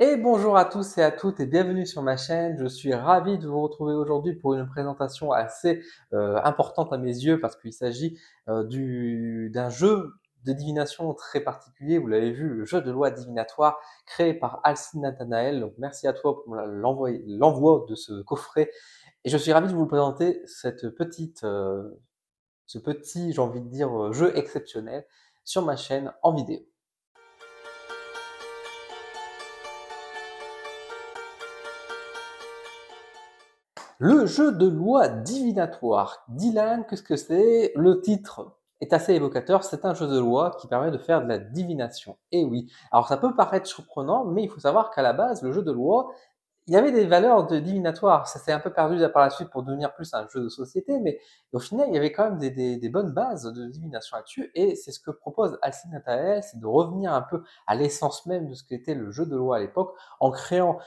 Et bonjour à tous et à toutes et bienvenue sur ma chaîne. Je suis ravi de vous retrouver aujourd'hui pour une présentation assez importante à mes yeux parce qu'il s'agit d'un jeu de divination très particulier. Vous l'avez vu, le jeu de loi divinatoire créé par Alcine Nathanael. Donc merci à toi pour l'envoi de ce coffret. Et je suis ravi de vous présenter ce petit, j'ai envie de dire, jeu exceptionnel sur ma chaîne en vidéo. Le jeu de loi divinatoire. Dylan, qu'est-ce que c'est? Le titre est assez évocateur. C'est un jeu de loi qui permet de faire de la divination. Et oui. Alors ça peut paraître surprenant, mais il faut savoir qu'à la base, le jeu de loi, il y avait des valeurs de divinatoire. Ça s'est un peu perdu par la suite pour devenir plus un jeu de société, mais au final, il y avait quand même des bonnes bases de divination là-dessus. Et c'est ce que propose Alcine Nathanael, c'est de revenir un peu à l'essence même de ce qu'était le jeu de loi à l'époque, en créant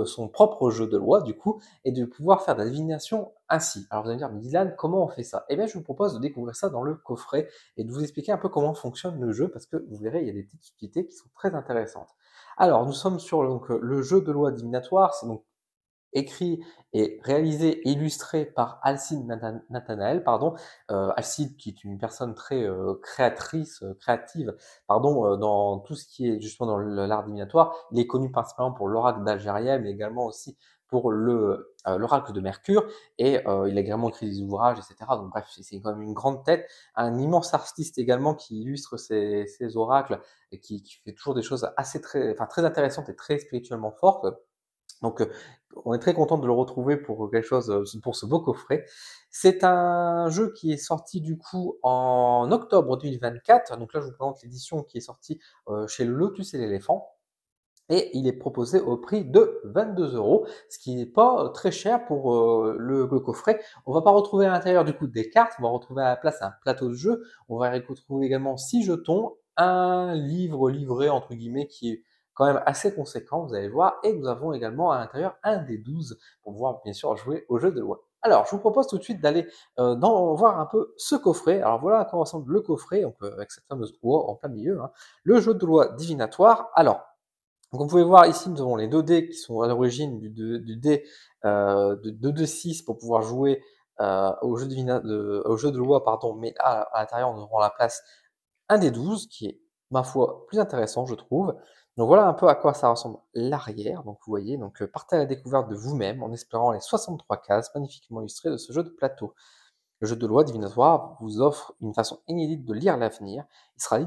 son propre jeu de loi, du coup, et de pouvoir faire de la divination ainsi. Alors vous allez me dire, mais Dylan, comment on fait ça? Eh bien, je vous propose de découvrir ça dans le coffret et de vous expliquer un peu comment fonctionne le jeu, parce que vous verrez, il y a des petites subtilités qui sont très intéressantes. Alors, nous sommes sur donc, le jeu de loi divinatoire, c'est donc écrit et réalisé et illustré par Alcide Nathanael, pardon. Alcide qui est une personne très créative, pardon, dans tout ce qui est justement dans l'art divinatoire. Il est connu principalement pour l'oracle d'Algérie, mais également aussi pour l'oracle de Mercure, et il a également écrit des ouvrages, etc. Donc bref, c'est quand même une grande tête, un immense artiste également qui illustre ces oracles et qui fait toujours des choses très intéressantes et très spirituellement fortes. Donc, on est très content de le retrouver pour quelque chose, pour ce beau coffret. C'est un jeu qui est sorti du coup en octobre 2024. Donc là, je vous présente l'édition qui est sortie chez le Lotus et l'éléphant. Et il est proposé au prix de 22 €, ce qui n'est pas très cher pour le coffret. On va pas retrouver à l'intérieur du coup des cartes, on va retrouver à la place un plateau de jeu. On va retrouver également 6 jetons, un livre livré entre guillemets qui est quand même assez conséquent, vous allez voir, et nous avons également à l'intérieur un des 12 pour pouvoir bien sûr jouer au jeu de loi. Alors, je vous propose tout de suite d'aller voir un peu ce coffret. Alors voilà à quoi ressemble le coffret, donc, avec cette fameuse oie en plein milieu, hein. Le jeu de loi divinatoire. Alors, donc vous pouvez voir ici, nous avons les 2 dés qui sont à l'origine du dé de 2d6 pour pouvoir jouer au jeu de loi, pardon, mais à l'intérieur, nous aurons à la place un des 12 qui est, ma foi, plus intéressant, je trouve. Donc voilà un peu à quoi ça ressemble l'arrière. Donc vous voyez, donc partez à la découverte de vous-même en explorant les 63 cases magnifiquement illustrées de ce jeu de plateau. Le jeu de loi divinatoire vous offre une façon inédite de lire l'avenir. Il sera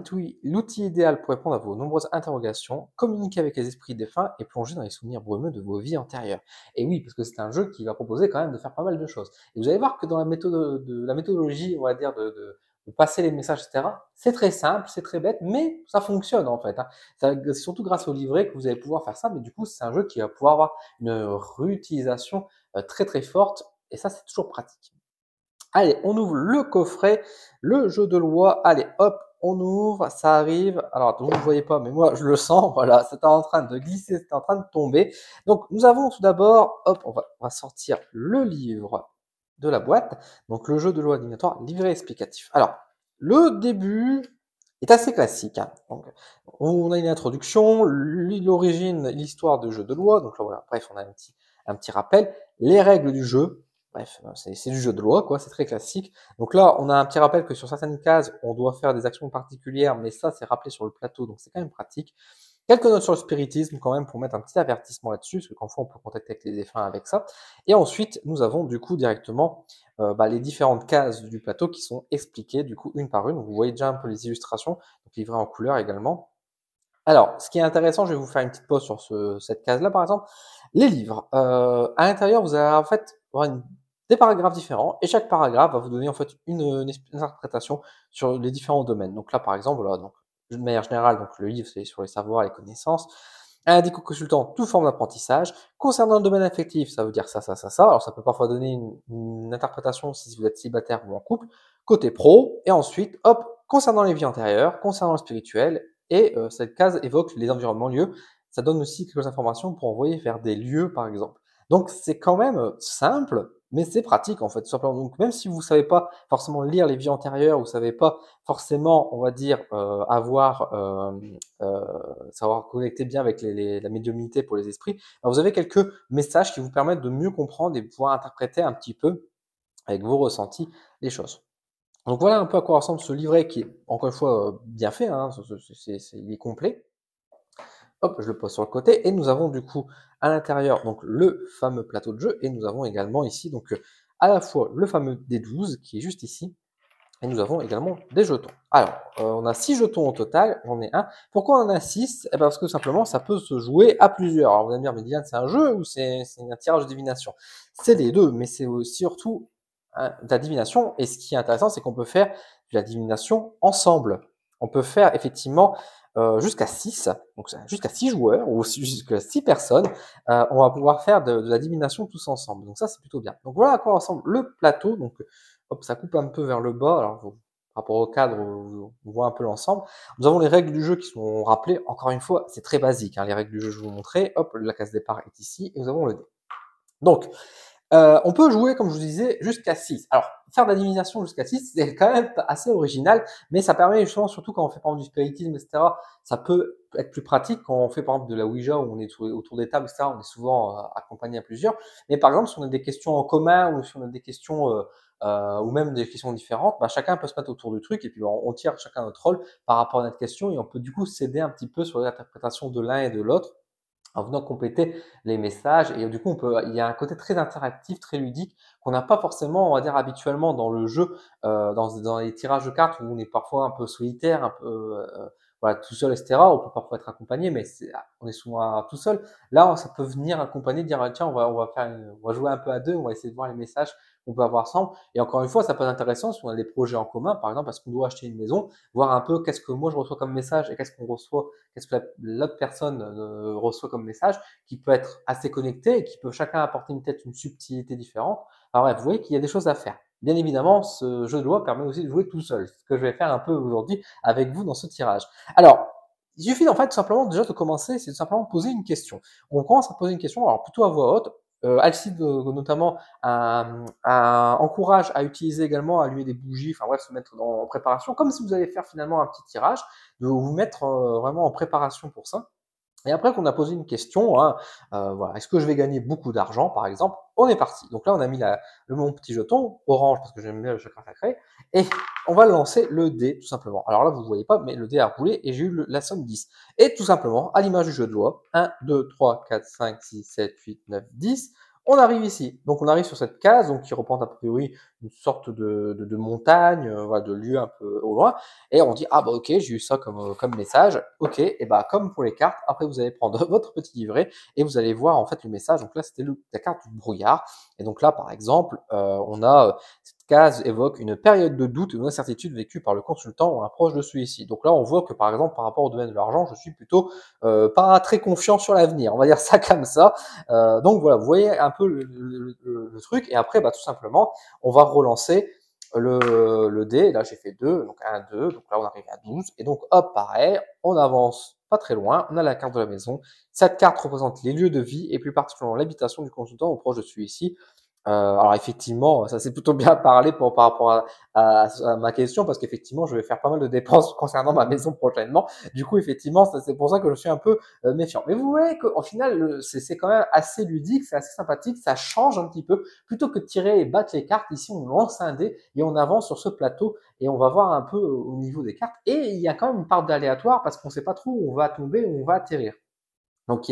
l'outil idéal pour répondre à vos nombreuses interrogations, communiquer avec les esprits défunts et plonger dans les souvenirs brumeux de vos vies antérieures. Et oui, parce que c'est un jeu qui va proposer quand même de faire pas mal de choses. Et vous allez voir que dans la méthodologie, on va dire, de passer les messages, etc., c'est très simple, c'est très bête, mais ça fonctionne en fait, hein. C'est surtout grâce au livret que vous allez pouvoir faire ça, mais du coup, c'est un jeu qui va pouvoir avoir une réutilisation très très forte, et ça, c'est toujours pratique. Allez, on ouvre le coffret, le jeu de loi. Allez, hop, on ouvre, ça arrive. Alors, vous ne voyez pas, mais moi, je le sens. Voilà, c'est en train de glisser, c'est en train de tomber. Donc, nous avons tout d'abord, hop, on va sortir le livre de la boîte. Donc, le jeu de loi divinatoire, livret explicatif. Alors, le début est assez classique, hein. Donc, on a une introduction, l'origine, l'histoire du jeu de loi. Donc là, voilà, bref, on a un petit rappel. Les règles du jeu. Bref, c'est du jeu de loi, quoi, c'est très classique. Donc là, on a un petit rappel que sur certaines cases, on doit faire des actions particulières, mais ça, c'est rappelé sur le plateau, donc c'est quand même pratique. Quelques notes sur le spiritisme, quand même, pour mettre un petit avertissement là-dessus, parce que parfois, on peut contacter avec les défunts avec ça. Et ensuite, nous avons, du coup, directement les différentes cases du plateau qui sont expliquées, du coup, une par une. Vous voyez déjà un peu les illustrations, donc livrées en couleur également. Alors, ce qui est intéressant, je vais vous faire une petite pause sur cette case-là, par exemple. Les livres. À l'intérieur, vous allez en fait avoir des paragraphes différents, et chaque paragraphe va vous donner en fait une interprétation sur les différents domaines. Donc là, par exemple, voilà, donc, de manière générale, donc le livre, c'est sur les savoirs, les connaissances. Un indique au consultant toute forme d'apprentissage. Concernant le domaine affectif, ça veut dire ça, ça, ça, ça. Alors, ça peut parfois donner une interprétation si vous êtes célibataire ou en couple. Côté pro, et ensuite, hop, concernant les vies antérieures, concernant le spirituel, et cette case évoque les environnements lieux. Ça donne aussi quelques informations pour envoyer vers des lieux, par exemple. Donc c'est quand même simple, mais c'est pratique en fait, tout simplement. Donc même si vous savez pas forcément lire les vies antérieures, vous savez pas forcément, on va dire, savoir connecter bien avec la médiumnité pour les esprits, ben, vous avez quelques messages qui vous permettent de mieux comprendre et de pouvoir interpréter un petit peu avec vos ressentis les choses. Donc voilà un peu à quoi ressemble ce livret qui est, encore une fois, bien fait, hein, il est complet. Hop, je le pose sur le côté et nous avons du coup à l'intérieur donc le fameux plateau de jeu et nous avons également ici donc à la fois le fameux D12 qui est juste ici et nous avons également des jetons. Alors, on a 6 jetons au total, j'en ai un. Pourquoi on en a 6? Eh ben parce que simplement ça peut se jouer à plusieurs. Alors vous allez me dire, mais Dylan, c'est un jeu ou c'est un tirage de divination? C'est les deux, mais c'est surtout de la divination. Et ce qui est intéressant, c'est qu'on peut faire de la divination ensemble. On peut faire effectivement jusqu'à 6, donc jusqu'à 6 joueurs ou jusqu'à 6 personnes. On va pouvoir faire de la divination tous ensemble. Donc ça, c'est plutôt bien. Donc voilà à quoi ressemble le plateau. Donc hop, ça coupe un peu vers le bas. Alors, par rapport au cadre, on voit un peu l'ensemble. Nous avons les règles du jeu qui sont rappelées. Encore une fois, c'est très basique, hein, les règles du jeu, je vais vous montrer. Hop, la case départ est ici et nous avons le dé. Donc, on peut jouer, comme je vous disais, jusqu'à 6. Alors, faire de la divination jusqu'à 6, c'est quand même assez original, mais ça permet justement, surtout quand on fait par exemple du spiritisme, etc., ça peut être plus pratique quand on fait par exemple de la Ouija, où on est autour des tables, etc., on est souvent accompagné à plusieurs. Mais par exemple, si on a des questions en commun, ou si on a des questions, ou même des questions différentes, bah, chacun peut se mettre autour du truc, et puis on tire chacun notre rôle par rapport à notre question, et on peut du coup s'aider un petit peu sur l'interprétation de l'un et de l'autre en venant compléter les messages et du coup il y a un côté très interactif, très ludique qu'on n'a pas forcément, on va dire habituellement dans le jeu, dans les tirages de cartes où on est parfois un peu solitaire, un peu voilà tout seul, etc. On peut parfois être accompagné, mais on est souvent tout seul. Là, ça peut venir accompagner, dire ah, tiens on va jouer un peu à deux, on va essayer de voir les messages qu'on peut avoir ensemble. Et encore une fois, ça peut être intéressant si on a des projets en commun, par exemple parce qu'on doit acheter une maison, voir un peu qu'est-ce que moi je reçois comme message et qu'est-ce que l'autre personne reçoit comme message, qui peut être assez connecté et qui peut chacun apporter une subtilité différente. Alors bref, vous voyez qu'il y a des choses à faire. Bien évidemment, ce jeu de loi permet aussi de jouer tout seul, ce que je vais faire un peu aujourd'hui avec vous dans ce tirage. Alors, il suffit en fait tout simplement déjà de commencer, c'est tout simplement poser une question. On commence à poser une question, alors plutôt à voix haute. Alcide notamment encourage à utiliser également, à allumer des bougies, enfin bref, se mettre en préparation, comme si vous allez faire finalement un petit tirage, de vous mettre vraiment en préparation pour ça. Et après qu'on a posé une question, hein, voilà, est-ce que je vais gagner beaucoup d'argent, par exemple? On est parti. Donc là, on a mis mon petit jeton orange parce que j'aime bien le chakra sacré, et on va lancer le dé tout simplement. Alors là, vous ne voyez pas, mais le dé a roulé et j'ai eu la somme 10. Et tout simplement, à l'image du jeu de loi, 1, 2, 3, 4, 5, 6, 7, 8, 9, 10, on arrive ici. Donc on arrive sur cette case, donc qui représente a priori une sorte de montagne, voilà, de lieu un peu au loin. Et on dit, ah bah ok, j'ai eu ça comme message, ok, et bah comme pour les cartes, après vous allez prendre votre petit livret et vous allez voir en fait le message. Donc là, c'était la carte du brouillard. Et donc là, par exemple, on a cette case évoque une période de doute et d'incertitude vécue par le consultant ou un proche de celui-ci. Donc là, on voit que par exemple, par rapport au domaine de l'argent, je suis plutôt pas très confiant sur l'avenir. On va dire ça comme ça. Donc voilà, vous voyez un peu le truc. Et après, bah, tout simplement, on va relancer le dé, là j'ai fait 2, donc 1, 2, donc là on arrive à 12, et donc hop, pareil, on avance pas très loin, on a la carte de la maison. Cette carte représente les lieux de vie, et plus particulièrement l'habitation du consultant ou proche de celui-ci. Alors effectivement, ça c'est plutôt bien parlé par rapport à ma question, parce qu'effectivement, je vais faire pas mal de dépenses concernant ma maison prochainement. Du coup, effectivement, c'est pour ça que je suis un peu méfiant. Mais vous voyez qu'au final, c'est quand même assez ludique, c'est assez sympathique, ça change un petit peu. Plutôt que de tirer et battre les cartes, ici on lance un dé et on avance sur ce plateau et on va voir un peu au niveau des cartes. Et il y a quand même une part d'aléatoire parce qu'on ne sait pas trop où on va tomber, où on va atterrir. Donc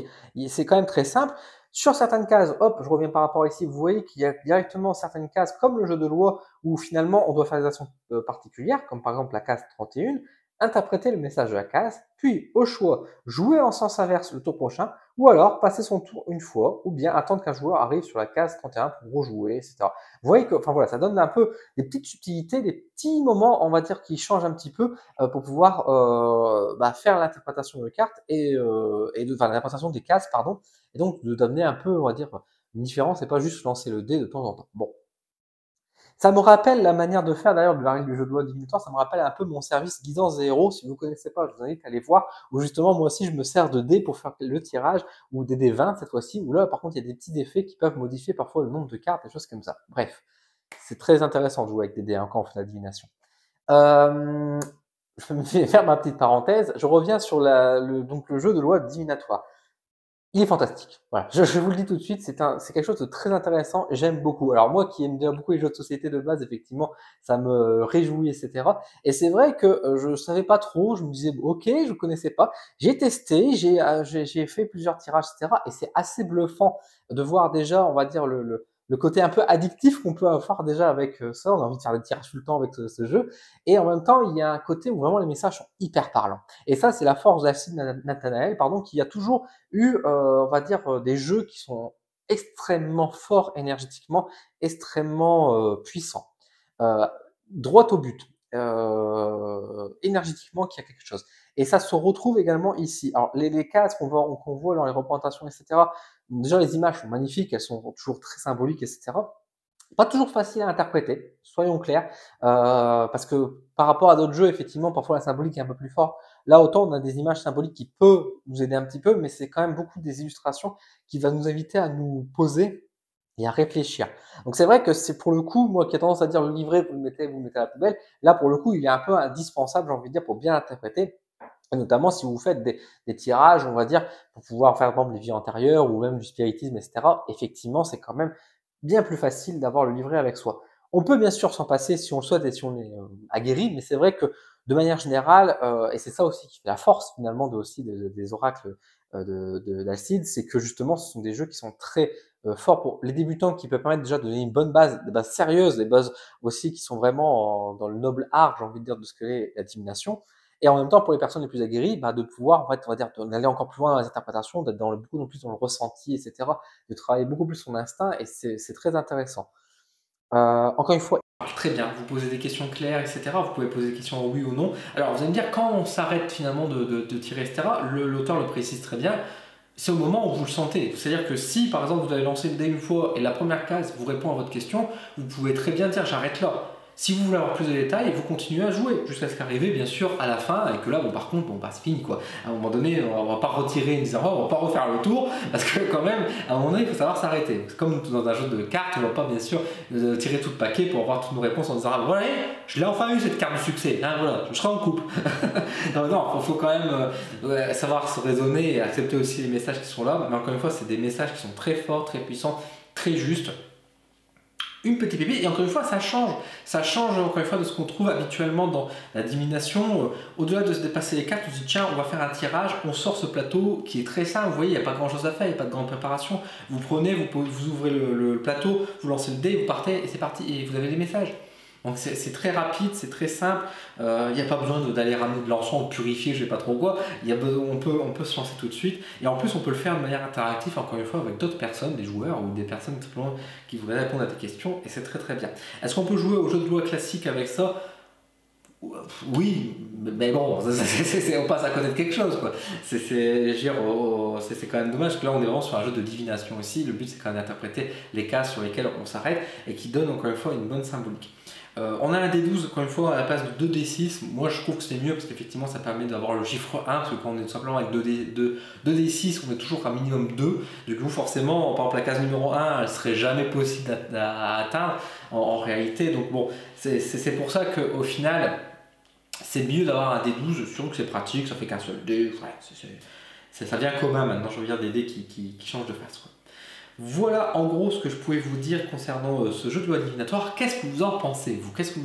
c'est quand même très simple. Sur certaines cases, hop, je reviens par rapport ici, vous voyez qu'il y a directement certaines cases, comme le jeu de loi, où finalement on doit faire des actions particulières, comme par exemple la case 31, interpréter le message de la case, puis au choix, jouer en sens inverse le tour prochain, ou alors passer son tour une fois, ou bien attendre qu'un joueur arrive sur la case 31 pour rejouer, etc. Vous voyez que, enfin voilà, ça donne un peu des petites subtilités, des petits moments, on va dire, qui changent un petit peu pour pouvoir faire l'interprétation de cartes enfin, l'interprétation des cases, pardon, et donc d'amener un peu, on va dire, une différence et pas juste lancer le dé de temps en temps. Bon, Ça me rappelle la manière de faire d'ailleurs de la règle du jeu de loi divinatoire, ça me rappelle un peu mon service Guidance des héros. Si vous ne connaissez pas, je vous invite à aller voir, où justement moi aussi je me sers de dés pour faire le tirage, ou des dés 20 cette fois-ci, où là par contre il y a des petits effets qui peuvent modifier parfois le nombre de cartes, des choses comme ça. Bref, c'est très intéressant de jouer avec des dés hein, quand on fait la divination. Je me fais faire ma petite parenthèse, je reviens sur donc le jeu de loi divinatoire. Il est fantastique. Voilà. Je vous le dis tout de suite, c'est quelque chose de très intéressant. J'aime beaucoup. Alors moi qui aime déjà beaucoup les jeux de société de base, effectivement, ça me réjouit, etc. Et c'est vrai que je savais pas trop. Je me disais, ok, je connaissais pas. J'ai testé, j'ai fait plusieurs tirages, etc. Et c'est assez bluffant de voir déjà, on va dire le côté un peu addictif qu'on peut avoir déjà avec ça. On a envie de faire des tirages tout le temps avec ce jeu. Et en même temps, il y a un côté où vraiment les messages sont hyper parlants. Et ça, c'est la force d'Alcide Nathanael, pardon, qui a toujours eu, on va dire, des jeux qui sont extrêmement forts énergétiquement, extrêmement puissants. Euh, Droit au but, énergétiquement, qu'il y a quelque chose. Et ça se retrouve également ici. Alors, les cases qu'on voit dans les représentations, etc., déjà, les images sont magnifiques, elles sont toujours très symboliques, etc. Pas toujours facile à interpréter, soyons clairs, parce que par rapport à d'autres jeux, effectivement, parfois la symbolique est un peu plus forte. Là, autant on a des images symboliques qui peuvent nous aider un petit peu, mais c'est quand même beaucoup des illustrations qui va nous inviter à nous poser et à réfléchir. Donc c'est vrai que c'est pour le coup, moi qui ai tendance à dire le livret, vous le mettez à la poubelle, là pour le coup, il est un peu indispensable, j'ai envie de dire, pour bien l'interpréter. Et notamment si vous faites des tirages, on va dire, pour pouvoir faire par exemple les vies antérieures ou même du spiritisme, etc. Effectivement, c'est quand même bien plus facile d'avoir le livret avec soi. On peut bien sûr s'en passer si on le souhaite et si on est aguerri, mais c'est vrai que de manière générale, et c'est ça aussi qui fait la force finalement des oracles d'Alcide, c'est que justement ce sont des jeux qui sont très forts pour les débutants, qui peuvent permettre déjà de donner une bonne base, des bases sérieuses, des bases aussi qui sont vraiment dans le noble art, j'ai envie de dire, de ce qu'est la divination. Et en même temps, pour les personnes les plus aguerries, bah, de pouvoir, en fait, on va dire, d'aller encore plus loin dans les interprétations, d'être beaucoup plus dans le ressenti, etc., de travailler beaucoup plus son instinct, et c'est très intéressant. Encore une fois, Très bien, vous posez des questions claires, etc. Vous pouvez poser des questions oui ou non. Alors vous allez me dire, quand on s'arrête finalement de tirer, etc., l'auteur le précise très bien, c'est au moment où vous le sentez. C'est-à-dire que si par exemple vous avez lancé le dé une fois et la première case vous répond à votre question, vous pouvez très bien dire j'arrête là. Si vous voulez avoir plus de détails, vous continuez à jouer jusqu'à ce qu'arrive bien sûr à la fin et que là, bon, par contre, bon, bah, c'est fini quoi. À un moment donné, on va pas retirer une disant oh, on va pas refaire le tour parce que quand même, à un moment donné, il faut savoir s'arrêter. C'est comme dans un jeu de cartes, on va pas bien sûr tirer tout le paquet pour avoir toutes nos réponses en disant ah, voilà, je l'ai enfin eu cette carte de succès. Hein, voilà, je serai en couple. Non, il faut quand même savoir se raisonner et accepter aussi les messages qui sont là. Mais encore une fois, c'est des messages qui sont très forts, très puissants, très justes. Une petite pépite, et encore une fois, ça change encore une fois de ce qu'on trouve habituellement dans la divination. Au-delà de se dépasser les cartes, on se dit tiens, on va faire un tirage, on sort ce plateau qui est très simple, vous voyez, il n'y a pas grand chose à faire, il n'y a pas de grande préparation. Vous prenez, vous ouvrez le plateau, vous lancez le dé, vous partez, et c'est parti, et vous avez les messages. Donc c'est très rapide, c'est très simple, il n'y a pas besoin d'aller ramener de l'encens, de purifier, je ne sais pas trop quoi, on peut se lancer tout de suite, et en plus on peut le faire de manière interactive, encore une fois, avec d'autres personnes, des joueurs ou des personnes qui voudraient répondre à tes questions, et c'est très très bien. Quand on peut jouer au jeu de loi classique avec ça? Oui, mais bon, on passe à côté de quelque chose, quoi. C'est quand même dommage que là on est vraiment sur un jeu de divination aussi. Le but c'est quand même d'interpréter les cas sur lesquels on s'arrête et qui donne encore une fois une bonne symbolique. On a un D12 encore une fois à la place de 2D6. Moi je trouve que c'est mieux parce qu'effectivement ça permet d'avoir le chiffre 1 parce que quand on est tout simplement avec 2D6 on est toujours à minimum 2. Du coup forcément par exemple la case numéro 1 elle serait jamais possible à atteindre en réalité. Donc bon c'est pour ça qu'au final c'est mieux d'avoir un D12, sûr que c'est pratique, ça fait qu'un seul dé, ouais, ça devient commun maintenant, je veux dire des dés qui changent de face. Quoi. Voilà en gros ce que je pouvais vous dire concernant ce jeu de loi divinatoire. Qu'est-ce que vous en pensez, vous? Qu'est-ce que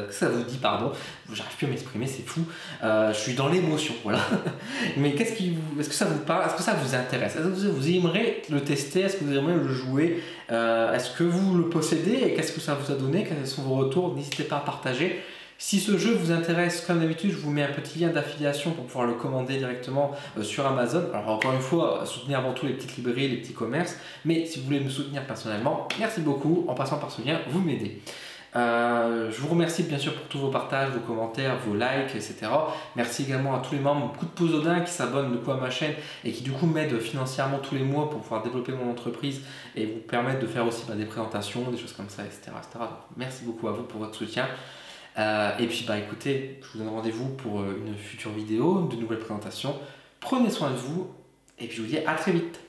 ça vous dit, pardon? J'arrive plus à m'exprimer, c'est fou. Je suis dans l'émotion, voilà. Mais est-ce que ça vous parle? Est-ce que ça vous intéresse? Est-ce que vous aimeriez le tester? Est-ce que vous aimeriez le jouer? Est-ce que vous le possédez? Et qu'est-ce que ça vous a donné? Quels sont vos retours? N'hésitez pas à partager. Si ce jeu vous intéresse, comme d'habitude, je vous mets un petit lien d'affiliation pour pouvoir le commander directement sur Amazon. Alors encore une fois, soutenez avant tout les petites librairies, les petits commerces. Mais si vous voulez me soutenir personnellement, merci beaucoup. En passant par ce lien, vous m'aidez. Je vous remercie bien sûr pour tous vos partages, vos commentaires, vos likes, etc. Merci également à tous les membres, beaucoup de Posodin qui s'abonnent du coup à ma chaîne et qui du coup m'aident financièrement tous les mois pour pouvoir développer mon entreprise et vous permettre de faire aussi des présentations, des choses comme ça, etc. Donc, merci beaucoup à vous pour votre soutien. Et puis écoutez, je vous donne rendez-vous pour une future vidéo, de nouvelles présentations. Prenez soin de vous et puis je vous dis à très vite.